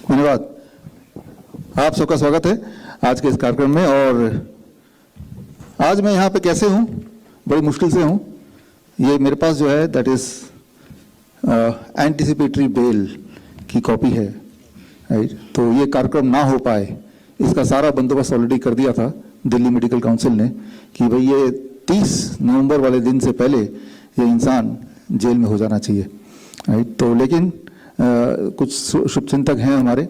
धन्यवाद। आप सबका स्वागत है आज के इस कार्यक्रम में। और आज मैं यहाँ पे कैसे हूँ, बड़ी मुश्किल से हूँ। ये मेरे पास जो है दैट इज एंटिसिपेटरी बेल की कॉपी है, राइट। तो ये कार्यक्रम ना हो पाए, इसका सारा बंदोबस्त ऑलरेडी कर दिया था दिल्ली मेडिकल काउंसिल ने कि भाई ये 30 नवंबर वाले दिन से पहले ये इंसान जेल में हो जाना चाहिए, राइट। तो लेकिन कुछ शुभचिंतक हैं हमारे,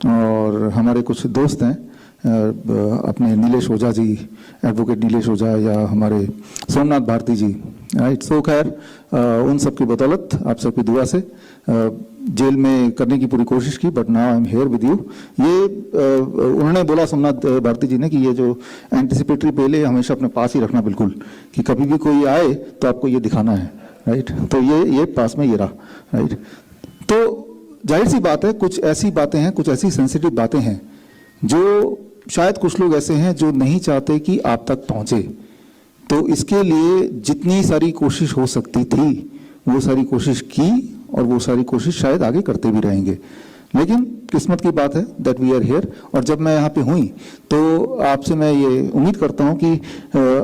और हमारे कुछ दोस्त हैं, अपने नीलेश ओझा जी, एडवोकेट नीलेश ओझा, या हमारे सोमनाथ भारती जी, राइट। सो खैर उन सब की बदौलत, आप सबकी दुआ से जेल में करने की पूरी कोशिश की, but now I am here with you. ये उन्होंने बोला, सोमनाथ भारती जी ने, कि ये जो एंटिसिपेटरी बेल है हमेशा अपने पास ही रखना बिल्कुल, कि कभी भी कोई आए तो आपको ये दिखाना है, राइट। तो ये पास में ये रहा, राइट। तो जाहिर सी बात है, कुछ ऐसी बातें हैं, कुछ ऐसी सेंसिटिव बातें हैं जो शायद कुछ लोग ऐसे हैं जो नहीं चाहते कि आप तक पहुंचे। तो इसके लिए जितनी सारी कोशिश हो सकती थी वो सारी कोशिश की, और वो सारी कोशिश शायद आगे करते भी रहेंगे। लेकिन किस्मत की बात है दैट वी आर हियर। और जब मैं यहाँ पे हुई तो आपसे मैं ये उम्मीद करता हूँ कि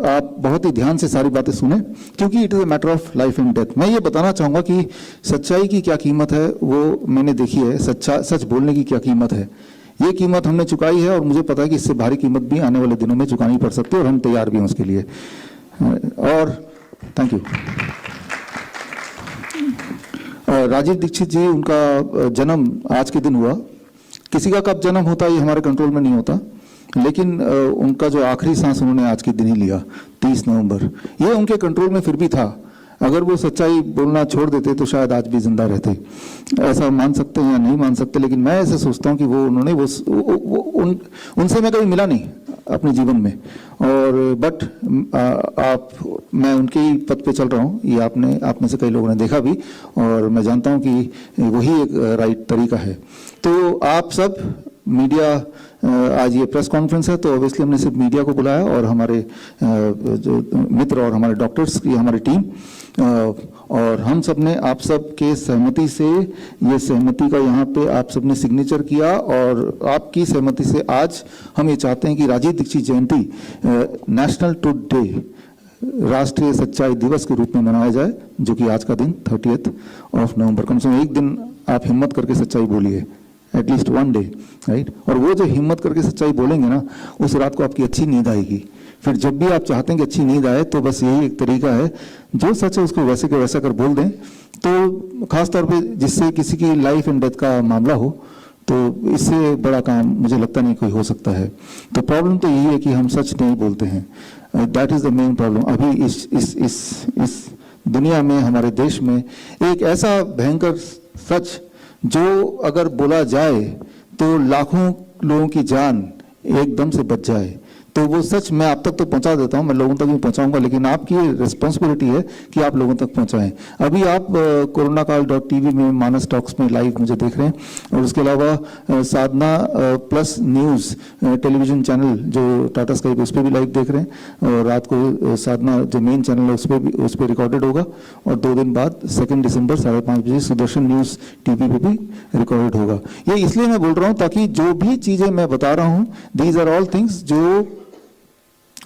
आप बहुत ही ध्यान से सारी बातें सुने, क्योंकि it is a matter of life and death. मैं ये बताना चाहूँगा कि सच्चाई की क्या कीमत है वो मैंने देखी है, सच बोलने की क्या कीमत है ये कीमत हमने चुकाई है, और मुझे पता है कि इससे भारी कीमत भी आने वाले दिनों में चुकानी पड़ सकती है, और हम तैयार भी हैं उसके लिए। और थैंक यू। राजीव दीक्षित जी, उनका जन्म आज के दिन हुआ। किसी का कब जन्म होता है ये हमारे कंट्रोल में नहीं होता, लेकिन उनका जो आखिरी सांस उन्होंने आज के दिन ही लिया, 30 नवंबर, ये उनके कंट्रोल में फिर भी था। अगर वो सच्चाई बोलना छोड़ देते तो शायद आज भी जिंदा रहते। ऐसा मान सकते हैं या नहीं मान सकते, लेकिन मैं ऐसे सोचता हूँ कि उन्होंने उनसे मैं कभी मिला नहीं अपने जीवन में, और बट मैं उनके ही पथ पे चल रहा हूँ। ये आप में से कई लोगों ने देखा भी, और मैं जानता हूँ कि वही एक राइट तरीका है। तो आप सब मीडिया, आज ये प्रेस कॉन्फ्रेंस है तो ऑब्वियसली हमने सिर्फ मीडिया को बुलाया, और हमारे जो मित्र और हमारे डॉक्टर्स की हमारी टीम, और हम सब ने आप सब के सहमति से, ये सहमति का यहाँ पे आप सब ने सिग्नेचर किया, और आपकी सहमति से आज हम ये चाहते हैं कि राजीव दीक्षित जयंती नेशनल ट्रुथ डे, राष्ट्रीय सच्चाई दिवस के रूप में मनाया जाए, जो कि आज का दिन 30 नवंबर। कम से कम एक दिन आप हिम्मत करके सच्चाई बोलिए, एटलीस्ट वन डे, राइट। और वो जो हिम्मत करके सच्चाई बोलेंगे ना, उस रात को आपकी अच्छी नींद आएगी। फिर जब भी आप चाहते हैं कि अच्छी नींद आए, तो बस यही एक तरीका है, जो सच है उसको वैसे के वैसा कर बोल दें। तो खासतौर पे जिससे किसी की लाइफ एंड डेथ का मामला हो, तो इससे बड़ा काम मुझे लगता नहीं कोई हो सकता है। तो प्रॉब्लम तो यही है कि हम सच नहीं बोलते हैं, that is the main problem. अभी इस दुनिया में, हमारे देश में एक ऐसा भयंकर सच जो अगर बोला जाए तो लाखों लोगों की जान एकदम से बच जाए, तो वो सच मैं आप तक तो पहुंचा देता हूं, मैं लोगों तक भी पहुंचाऊंगा, लेकिन आपकी रिस्पॉन्सिबिलिटी है कि आप लोगों तक पहुंचाएं। अभी आप कोरोनाकाल.tv में, मानस टॉक्स में लाइव मुझे देख रहे हैं, और उसके अलावा साधना प्लस न्यूज़ टेलीविजन चैनल जो टाटा स्काई उस पर भी लाइव देख रहे हैं, और रात को साधना जो मेन चैनल है उस पर रिकॉर्डेड होगा, और 2 दिन बाद 2 दिसंबर 5:30 बजे सुदर्शन न्यूज़ टीवी पे भी रिकॉर्डेड होगा। ये इसलिए मैं बोल रहा हूँ ताकि जो भी चीज़ें मैं बता रहा हूँ, दीज आर ऑल थिंग्स जो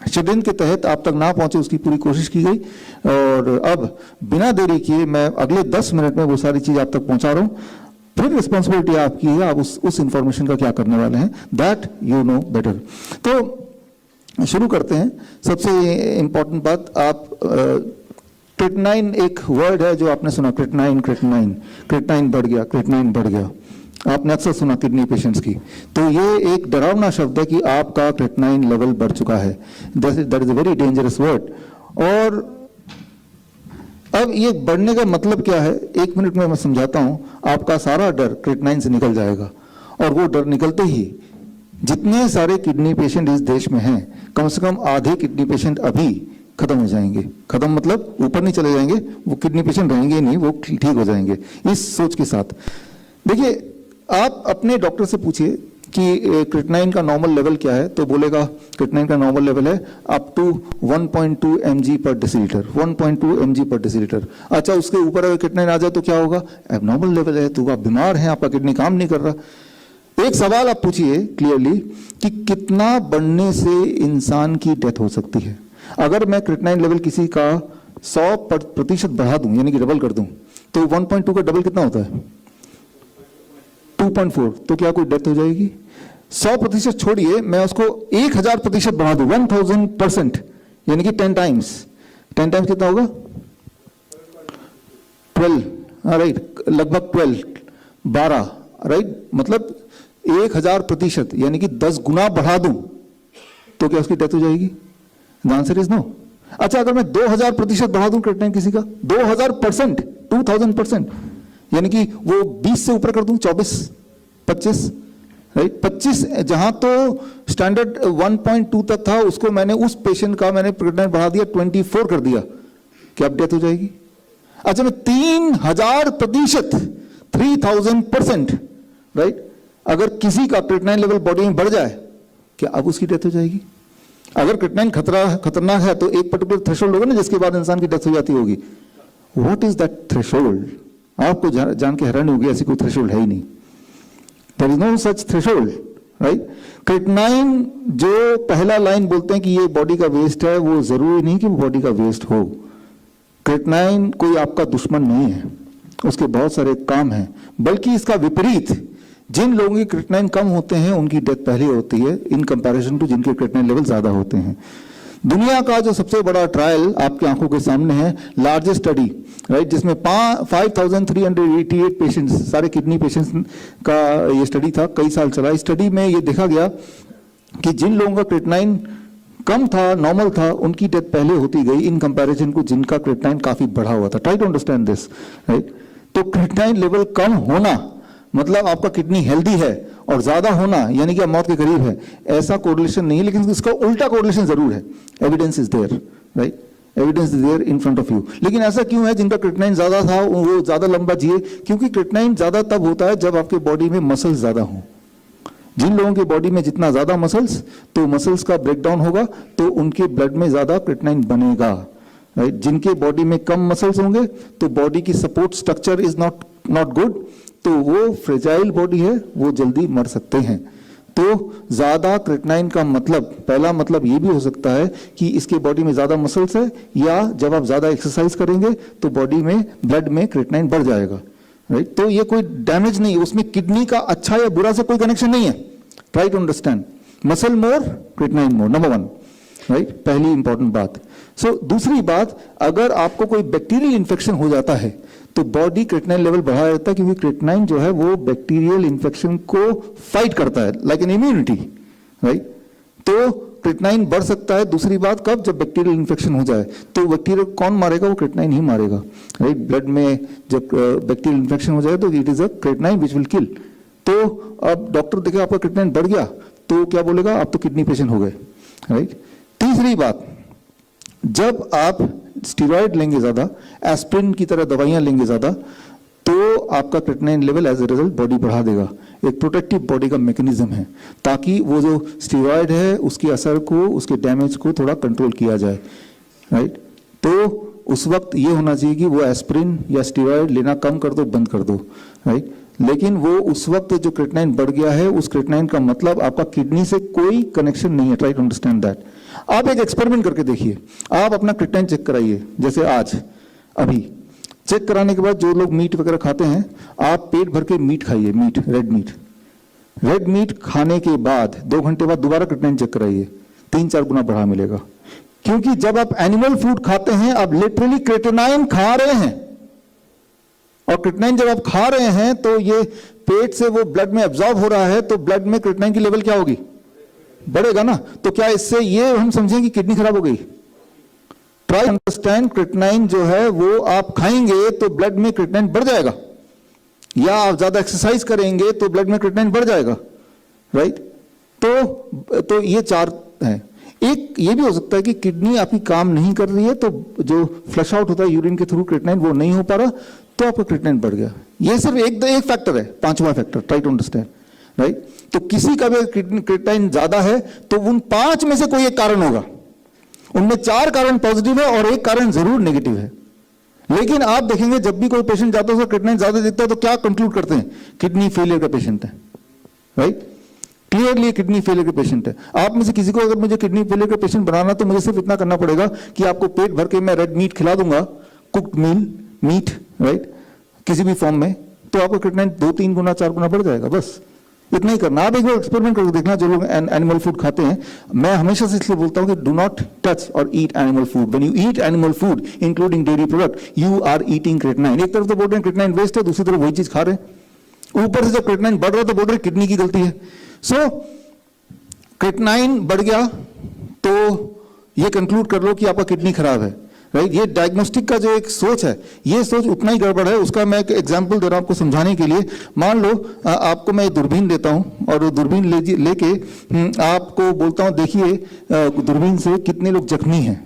षड्यंत्र के तहत आप तक ना पहुंचे, उसकी पूरी कोशिश की गई। और अब बिना देरी किए मैं अगले 10 मिनट में वो सारी चीज आप तक पहुंचा रहा हूं। फिर रिस्पॉन्सिबिलिटी आपकी है, आप उस इंफॉर्मेशन का क्या करने वाले हैं, दैट यू नो बेटर। तो शुरू करते हैं। सबसे इंपॉर्टेंट बात, आप क्रिएटिनिन एक वर्ड है जो आपने सुना, क्रिएटिनिन बढ़ गया। आपने अक्सर सुना किडनी पेशेंट्स की, तो ये एक डरावना शब्द है कि आपका क्रिएटिनिन लेवल बढ़ चुका है। That is a very dangerous word. और अब ये बढ़ने का मतलब क्या है, 1 मिनट में मैं समझाता हूं। आपका सारा डर क्रिएटिनिन से निकल जाएगा, और वो डर निकलते ही जितने सारे किडनी पेशेंट इस देश में हैं, कम से कम आधे किडनी पेशेंट अभी खत्म हो जाएंगे। खत्म मतलब ऊपर नहीं चले जाएंगे, वो किडनी पेशेंट रहेंगे नहीं, वो ठीक हो जाएंगे। इस सोच के साथ देखिए, आप अपने डॉक्टर से पूछिए कि क्रिएटिनिन का नॉर्मल लेवल क्या है, तो बोलेगा क्रिएटिनिन का नॉर्मल लेवल है अप टू 1.2 mg पर डेसीलीटर, 1.2 mg पर डेसीलीटर। अच्छा, उसके ऊपर अगर क्रिएटिनिन आ जाए तो क्या होगा, एबनॉर्मल लेवल है, तो आप बीमार हैं, आपका किडनी काम नहीं कर रहा। एक सवाल आप पूछिए क्लियरली कि कितना बढ़ने से इंसान की डेथ हो सकती है। अगर मैं क्रिएटिनिन लेवल किसी का 100% बढ़ा दूं, यानी कि डबल कर दूं, तो 1.2 का डबल कितना होता है? 2.4। तो क्या कोई डेथ हो जाएगी? 100% छोड़िए, मैं उसको 1000% बढ़ा दूं, 1000%, यानी कि 10 टाइम्स। 10 टाइम्स कितना होगा? 12, राइट, लगभग 12, राइट, मतलब 1000%, यानी कि 10 गुना बढ़ा दूं तो क्या उसकी डेथ हो जाएगी? The answer is no. अच्छा, अगर मैं 2000% बढ़ा दूं क्रिएटिनिन किसी का, 2000%, 2000%, यानी कि वो 20 से ऊपर कर दूं, 24, 25, राइट, 25, जहां तो स्टैंडर्ड 1.2 तक था, उसको मैंने उस पेशेंट का मैंने क्रिएटिनिन बढ़ा दिया, 24 कर दिया, क्या अब डेथ हो जाएगी? अच्छा, मैं 3000%, 3000%, राइट, अगर किसी का क्रिएटिनिन लेवल बॉडी में बढ़ जाए, क्या अब उसकी डेथ हो जाएगी? अगर क्रिएटिनिन खतरनाक है तो एक पर्टिकुलर थ्रेशोल्ड होगा ना, जिसके बाद इंसान की डेथ हो जाती होगी। What is that threshold? आपको जान के हैरानी होगी, ऐसी कोई थ्रेशोल्ड है ही नहीं। There is no such threshold, right. Creatinine जो पहला लाइन बोलते हैं कि ये बॉडी का वेस्ट है, वो जरूरी नहीं कि वो बॉडी का वेस्ट हो। क्रिएटिनिन कोई आपका दुश्मन नहीं है, उसके बहुत सारे काम हैं, बल्कि इसका विपरीत, जिन लोगों की क्रिएटिनिन कम होते हैं उनकी डेथ पहले होती है इन कंपैरिजन टू जिनके क्रिएटिनिन लेवल ज्यादा होते हैं। दुनिया का जो सबसे बड़ा ट्रायल आपकी आंखों के सामने है, लार्जेस्ट स्टडी, राइट, जिसमें 5388 पेशेंट्स, सारे किडनी पेशेंट्स का ये स्टडी था, कई साल चला। इस स्टडी में ये देखा गया कि जिन लोगों का क्रिएटिनिन कम था, नॉर्मल था, उनकी डेथ पहले होती गई इन कंपैरिजन को जिनका क्रिएटिनिन काफी बढ़ा हुआ था। Try to understand this, right. तो क्रिएटिनिन लेवल कम होना मतलब आपका किडनी हेल्दी है, और ज्यादा होना यानी कि आप मौत के करीब है, ऐसा कोरिलेशन नहीं है, लेकिन इसका उल्टा कोरिलेशन जरूर है। Evidence is there, right, evidence is there in front of you. लेकिन ऐसा क्यों है? जिनका क्रिएटिनिन ज्यादा था वो ज्यादा लंबा जिए, क्योंकि क्रिएटिनिन ज्यादा तब होता है जब आपके बॉडी में मसल्स ज्यादा हों। जिन लोगों की बॉडी में जितना ज्यादा मसल्स, तो मसल्स का ब्रेकडाउन होगा तो उनके ब्लड में ज्यादा क्रिएटिनिन बनेगा, राइट। जिनके बॉडी में कम मसल्स होंगे तो बॉडी की support structure is not good, तो वो फ्रेजाइल बॉडी है, वो जल्दी मर सकते हैं। तो ज्यादा क्रिएटिनिन का मतलब, पहला मतलब ये भी हो सकता है कि इसके बॉडी में ज्यादा मसल्स है, या जब आप ज्यादा एक्सरसाइज करेंगे तो बॉडी में ब्लड में क्रिएटिनिन बढ़ जाएगा, राइट। तो ये कोई डैमेज नहीं है, उसमें किडनी का अच्छा या बुरा से कोई कनेक्शन नहीं है। Try to understand, muscle more creatinine more, number 1, right, पहली इंपॉर्टेंट बात। सो दूसरी बात, अगर आपको कोई बैक्टीरियल इन्फेक्शन हो जाता है तो बॉडी क्रिएटिनिन लेवल बढ़ा देता है, क्योंकि क्रिएटिनिन जो है वो बैक्टीरियल इन्फेक्शन को फाइट करता है, लाइक एन इम्यूनिटी, राइट। तो क्रिएटिनिन बढ़ सकता है। दूसरी बात, कब? जब बैक्टीरियल इन्फेक्शन हो जाए, तो बैक्टीरिया कौन मारेगा? वो क्रिएटिनिन ही मारेगा, राइट। ब्लड में जब बैक्टीरियल इन्फेक्शन हो जाए तो it is a creatinine which will kill. तो अब डॉक्टर देखे आपका क्रिएटिनिन बढ़ गया तो क्या बोलेगा? आप तो किडनी पेशेंट हो गए, राइट। तीसरी बात, जब आप स्टेरॉइड लेंगे ज्यादा, एस्पिरिन की तरह दवाइयां लेंगे ज्यादा, तो आपका creatinine level as a result body बढ़ा देगा। एक प्रोटेक्टिव बॉडी का मैकेनिज्म है, ताकि वो जो स्टेरॉइड है उसके असर को, उसके डैमेज को थोड़ा कंट्रोल किया जाए, राइट। तो उस वक्त ये होना चाहिए कि वो एस्पिरिन या स्टेरॉइड लेना कम कर दो, बंद कर दो, राइट। लेकिन वो उस वक्त जो क्रिएटिनिन बढ़ गया है, उस क्रिएटिनिन का मतलब आपका किडनी से कोई कनेक्शन नहीं है। Try to understand that. आप एक एक्सपेरिमेंट करके देखिए, आप अपना क्रिएटिनिन चेक कराइए, जैसे आज अभी चेक कराने के बाद जो लोग मीट वगैरह खाते हैं, आप पेट भर के मीट खाइए, मीट, रेड मीट खाने के बाद 2 घंटे बाद दोबारा क्रिएटिनिन चेक कराइए, 3-4 गुना बढ़ा मिलेगा। क्योंकि जब आप एनिमल फूड खाते हैं, आप लिटरली क्रिएटिनिन खा रहे हैं, और क्रिएटिनिन जब आप खा रहे हैं तो ये पेट से वो ब्लड में एब्जॉर्ब हो रहा है, तो ब्लड में क्रिएटिनिन की लेवल क्या होगी? बढ़ेगा ना। तो क्या इससे ये हम समझें कि किडनी खराब हो गई? ट्राई अंडरस्टैंड, क्रिएटिनिन जो है वो आप खाएंगे तो ब्लड में क्रिएटिनिन बढ़ जाएगा, या आप ज्यादा एक्सरसाइज करेंगे तो ब्लड में क्रिएटिनिन बढ़ जाएगा, राइट। तो ये 4 है। एक ये भी हो सकता है कि किडनी आपकी काम नहीं कर रही है, तो जो फ्लश आउट होता है यूरिन के थ्रू क्रिएटिनिन वो नहीं हो पा रहा, तो आपका क्रिएटिनिन बढ़ गया। ये सिर्फ एक फैक्टर है, 5वां factor. Try to understand, right. तो किसी का भी क्रिएटिनिन ज्यादा है तो उन 5 में से कोई एक कारण होगा। उनमें 4 कारण पॉजिटिव है और एक कारण जरूर नेगेटिव है। लेकिन आप देखेंगे जब भी कोई पेशेंट जाता है उसका क्रिएटिनिन ज्यादा दिखता है तो क्या कंक्लूड करते हैं? किडनी फेलियर का पेशेंट है, राइट? क्लियरली किडनी फेलियर के पेशेंट है। आप में से किसी को अगर मुझे किडनी फेलियर का पेशेंट बनाना, तो मुझे सिर्फ इतना करना पड़ेगा कि आपको पेट भर के मैं रेड मीट खिला दूंगा, कुक्ड मीट, राइट, किसी भी फॉर्म में, तो आपका क्रिएटिनिन 2-3 गुना 4 गुना बढ़ जाएगा। बस इतना ही करना। आप एक बार एक्सपेरिमेंट करके देखना, जो लोग एनिमल फूड खाते हैं। मैं हमेशा से इसलिए बोलता हूं कि डू नॉट टच और eat animal food. When you eat animal food including dairy product, you are eating creatinine. एक तरफ तो बोल रहे हैं क्रिएटिनिन वेस्ट है, दूसरी तरफ वही चीज खा रहे हैं। ऊपर से जब क्रिएटिनिन बढ़ रहा है तो बोल रहे हैं किडनी की गलती है। सो क्रिएटिनिन बढ़ गया तो ये कंक्लूड कर लो कि आपका किडनी खराब है, राइट? ये डायग्नोस्टिक का जो एक सोच है, ये सोच उतना ही गड़बड़ है। उसका मैं एक एग्जांपल दे रहा हूं आपको समझाने के लिए। मान लो आपको मैं दूरबीन देता हूं और दूरबीन लेके आपको बोलता हूं, देखिए दूरबीन से कितने लोग जख्मी हैं,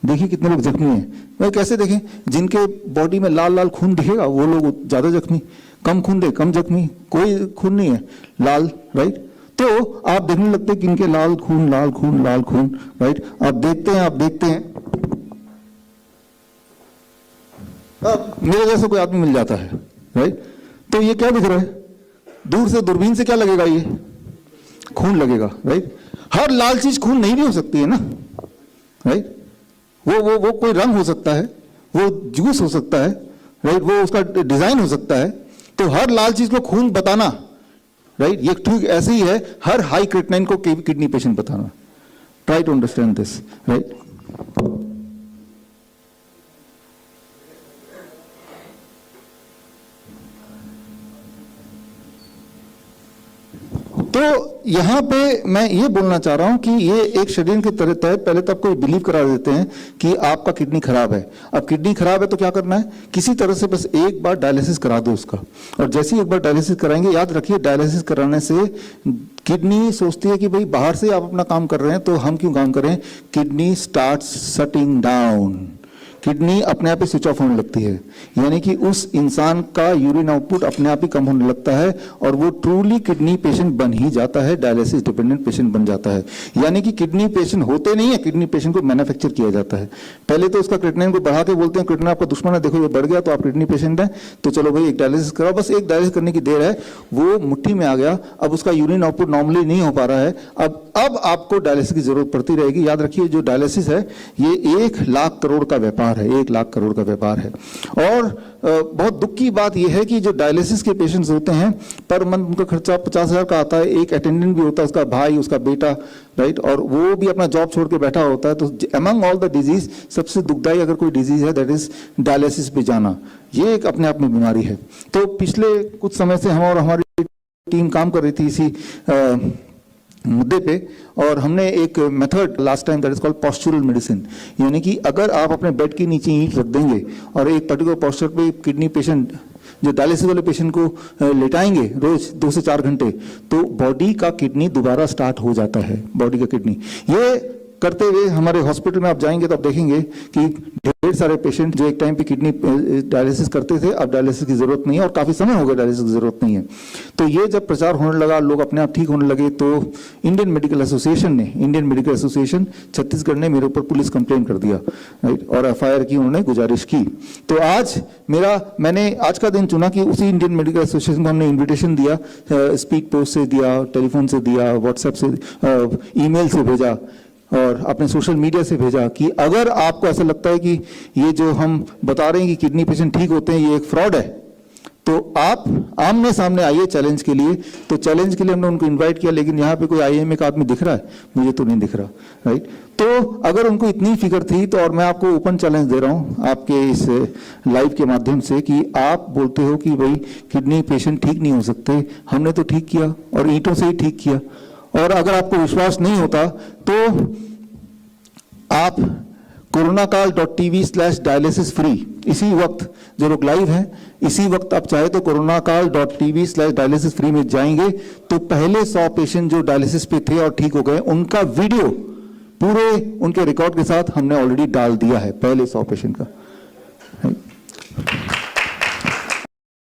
देखिए कितने लोग जख्मी हैं। वह कैसे देखें? जिनके बॉडी में लाल लाल खून दिखेगा वो लोग ज्यादा जख्मी, कम खून दे कम जख्मी, कोई खून नहीं है लाल, राइट? तो आप देखने लगते हैं कि इनके लाल खून लाल खून लाल खून, राइट? आप देखते हैं अब मेरे जैसे कोई आदमी मिल जाता है, राइट? तो ये क्या दिख रहा है? दूर से दूरबीन से क्या लगेगा? ये खून लगेगा, राइट? हर लाल चीज खून नहीं भी हो सकती है ना, राइट? वो कोई रंग हो सकता है, वो जूस हो सकता है, राइट? वो उसका डिजाइन हो सकता है। तो हर लाल चीज को खून बताना, राइट? ये ठीक ऐसे ही है हर हाई क्रिएटिनिन को किडनी पेशेंट बताना। Try to understand this, right? तो यहां पे मैं ये बोलना चाह रहा हूं कि ये एक शेड्यूल के तहत पहले तो आपको बिलीव करा देते हैं कि आपका किडनी खराब है। अब किडनी खराब है तो क्या करना है? किसी तरह से बस एक बार डायलिसिस करा दो उसका। और जैसे ही एक बार डायलिसिस कराएंगे, याद रखिए डायलिसिस कराने से किडनी सोचती है कि भाई बाहर से आप अपना काम कर रहे हैं तो हम क्यों काम करें। Kidney starts shutting down, kidney अपने आप ही स्विच ऑफ होने लगती है। यानी कि उस इंसान का यूरिन आउटपुट अपने आप ही कम होने लगता है और वो ट्रूली किडनी पेशेंट बन ही जाता है, डायलिसिस डिपेंडेंट पेशेंट बन जाता है। यानी कि किडनी पेशेंट होते नहीं है, किडनी पेशेंट को मैन्युफैक्चर किया जाता है। पहले तो उसका क्रिएटिनिन को बढ़ा के बोलते हैं क्रिएटिनिन आपका दुश्मन है, देखो ये बढ़ गया तो आप किडनी पेशेंट है, तो चलो भाई एक डायलिसिस कराओ। बस एक डायलिसिस करने की देर है, वो मुट्ठी में आ गया, अब उसका यूरिन आउटपुट नॉर्मली नहीं हो पा रहा है। अब आपको डायलिसिस की जरूरत पड़ती रहेगी। याद रखिए जो डायलिसिस है ये 1 लाख करोड़ का व्यापार है, 1 लाख करोड़ का व्यापार है। और बहुत दुख की बात यह है कि जो डायलिसिस के पेशेंट्स होते हैं पर मंथ उनका खर्चा 50,000 का आता है। एक अटेंडेंट भी होता है, उसका भाई, उसका बेटा, राइट? और वो भी अपना जॉब छोड़ के बैठा होता है। तो अमंग ऑल द डिजीज सबसे दुखदाई अगर कोई डिजीज है दैट इज डायलिसिस पे जाना। ये एक अपने आप में बीमारी है। तो पिछले कुछ समय से हम और हमारी टीम काम कर रही थी इसी मुद्दे पे, और हमने एक method last time that is called postural medicine. यानी कि अगर आप अपने बेड के नीचे ईंट रख देंगे और एक पर्टिकुलर पोस्चर पे किडनी पेशेंट, जो डायलिसिस वाले पेशेंट को लेटाएंगे रोज 2 से 4 घंटे, तो बॉडी का किडनी दोबारा स्टार्ट हो जाता है। बॉडी का किडनी ये करते हुए हमारे हॉस्पिटल में आप जाएंगे तो आप देखेंगे कि ढेर सारे पेशेंट जो एक टाइम पे किडनी डायलिसिस करते थे अब डायलिसिस की जरूरत नहीं है, और काफी समय हो गया डायलिसिस की जरूरत नहीं है। तो ये जब प्रचार होने लगा, लोग अपने आप ठीक होने लगे, तो इंडियन मेडिकल एसोसिएशन छत्तीसगढ़ ने मेरे ऊपर पुलिस कंप्लेंट कर दिया, राइट? और एफआईआर की उन्होंने गुजारिश की। तो आज मैंने आज का दिन चुना कि उसी इंडियन मेडिकल एसोसिएशन को हमने इन्विटेशन दिया, स्पीड पोस्ट से दिया, टेलीफोन से दिया, व्हाट्सएप से, ईमेल से भेजा और अपने सोशल मीडिया से भेजा कि अगर आपको ऐसा लगता है कि ये जो हम बता रहे हैं कि किडनी पेशेंट ठीक होते हैं ये एक फ्रॉड है, तो आप आमने सामने आइए चैलेंज के लिए। तो चैलेंज के लिए हमने उनको इनवाइट किया, लेकिन यहाँ पे कोई आईएमए का आदमी दिख रहा है? मुझे तो नहीं दिख रहा, राइट? तो अगर उनको इतनी फिक्र थी तो, और मैं आपको ओपन चैलेंज दे रहा हूँ आपके इस लाइव के माध्यम से कि आप बोलते हो कि भाई किडनी पेशेंट ठीक नहीं हो सकते, हमने तो ठीक किया और ईंटों से ही ठीक किया। और अगर आपको विश्वास नहीं होता तो आप coronakaal.tv/dialysis free इसी वक्त, जो लोग लाइव हैं इसी वक्त आप चाहे तो coronakaal.tv/dialysis free में जाएंगे तो पहले 100 पेशेंट जो डायलिसिस पे थे और ठीक हो गए उनका वीडियो पूरे उनके रिकॉर्ड के साथ हमने ऑलरेडी डाल दिया है, पहले 100 पेशेंट का।